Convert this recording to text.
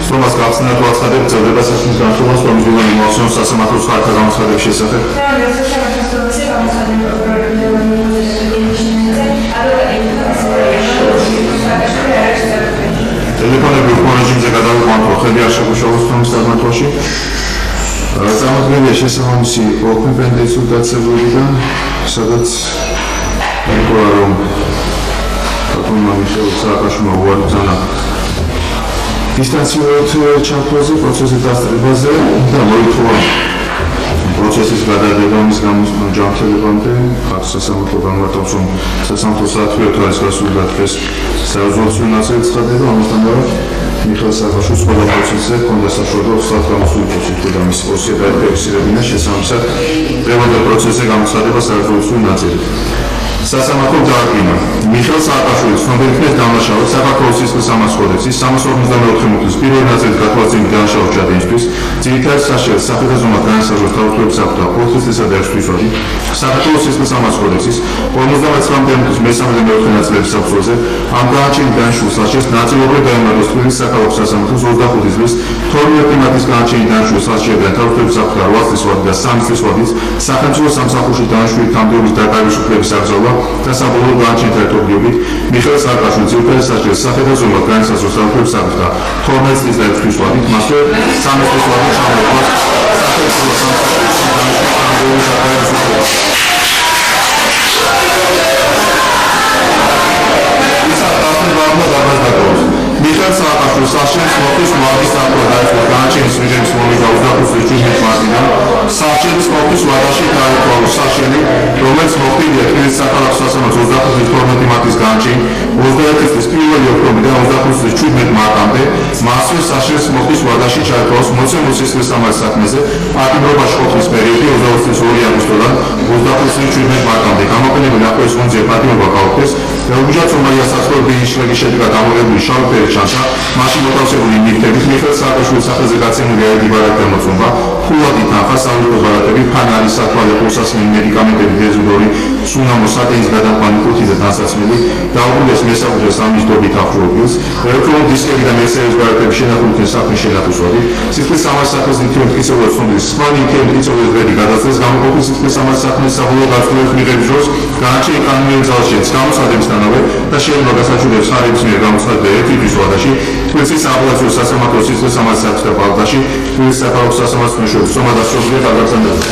Thomas Gabsner to asked the Basation Thomas from the emotions as a matter of fact around the Shisa. Telephone managing the Gadal control, Helia Shabushov from Salmatoshi. Замогление შესაბამისი ოქროპენდენციური დაწესებულებიდან, სადაც ნიკოლარომ აკუმულირებული სააკაშვილმა უარი დისტანციურად ჩართვაზე, პროცესის დასწრებაზე და მოითხოვა პროცესის გადადება მის გამოსჯამთებამდე, ხალხს სასამართლო განმარტავს, რომ სასამართლო საათვიო თვეს გასული დღეს საუზოლაციო ნაწილი ცხადდება, ამასთანავე მიხეილ სააკაშვილის ყველა პროცესზე ჰქონდა საშუალება სათამაშო პროცესში და მის პოზიცია დაიფიქსირებინა შესაბამისად დღევანდელ პროცესზე გამოცხადება საუზოლაციო ნაწილი. სასამართლომ დააკრინა მიხეილ სააკაშვილის ცნობილი ხმის დამნაშავედ საქართველოს სისხლის სამართლის კოდექსის 354 მუხლის პირველი ნაწილის გათვალისწინებით განაშაულს ჩადენისთვის ძირითადი საშუალებას საფრთხეზონად განსაზღვროს თავისუფლების აქტთა ოთხთვისა და ერთთვისვადი საქართველოს სისხლის სამართლის კოდექსის 59 მუხლის მესამე და მეოთხე ნაწილების საფუძველზე ამ განაჩენით განაშაულს საშუალებას ნაწილობრივ დაემატოს თბილისის საქალაქო სასამართლოს 25 წლის 12 მარტის განაჩენით განაშაულს საშუალებას თავისუფლების აქტთა 8 წლისვადი და 3 წლისვადის სახელმწიფო სამსახურში დანიშნული თანამდებობის დაკავების უფლების აღზრდა და საბოლოო განაჩენით ერთობლიობით მიხეილ სააკაშვილის ძირითადი საშუალებას საფრთხეზონად განსაზღვროს თავისუფლების აქტთა 12 წლის და 1 თვისვადით მასვე 3 წლისვადით ჩამოყალიბდა სახელმწიფო სამსახურში დანიშნული თანამდებობის დაკავების უფლება. მიხეილ სააკაშვილის საშუალებას მოხდის მარტის დაკვრა დაიწყო განაჩენის მიღების მომენტ 25 წლის მარტიდან საშუალების მოხდის ვადაში დაიწყო საშუალება რომელიც მოხდია თბილისის საქალაქო სასამართლოს 25 წლის 12 მარტის განაჩენით 21 წლის 1 ოქტომბრიდან 25 წლის 17 მარტამდე მასვე საშუალებას მოხდის ვადაში ჩაითვალოს მოცემულ სისხლის სამართლის საქმეზე პატიმრობაში ყოფნის პერიოდი 20 წლის 2 აგვისტოდან 25 წლის 17 მარტამდე გამოყენებული ახლოს მონძია პატიმრობა გაუქმდეს რეგულარულად რომაია სასწავლებელი შედეგად ამოღებული შავი ფერის ჩანსა მაშინ მოთავსებული ნივთებით მიხეილ სააკაშვილის სახელზე გაცემული აირი ბარათი ამოწმობა ფულადი თანხა სამეფო ბარათები ფანარის სათვალე მოსასმენი მედიკამენტები დეზოდორი სუნამო სატენის გადაყვანი კუთი და დასაცმელი დაუბრუნდეს მესამედრე სამიზდობით აფროდილს ელექტრონული დისკები და მესერის ბარათები შენახული საქმის შენახუსვადი სისხლის სამართლის საქმის ნივთი მტკიცებულებად ცნობილი სხვა ნივთი მტკიცებულებად ვედი გადაწყვეტს გამოყოფილ სისხლის სამართლის საქმის საბოლოო გაწყვეტილების მიღების დროს განაჩენი კანონიერი ძალაშენის გამოცხადებისთანავე და შეუძლია გასაჩუქრებს ხარების მიერ გამოცხადდა ერთი თვის ვადაში თბილისის აპელაციურ სასამართლოს სისხლის სამართლის საქმეთა პალატაში თბილისის საქალაქო სასამართლოს მეშვეობით სომა დასრულებულია გადაგზავნება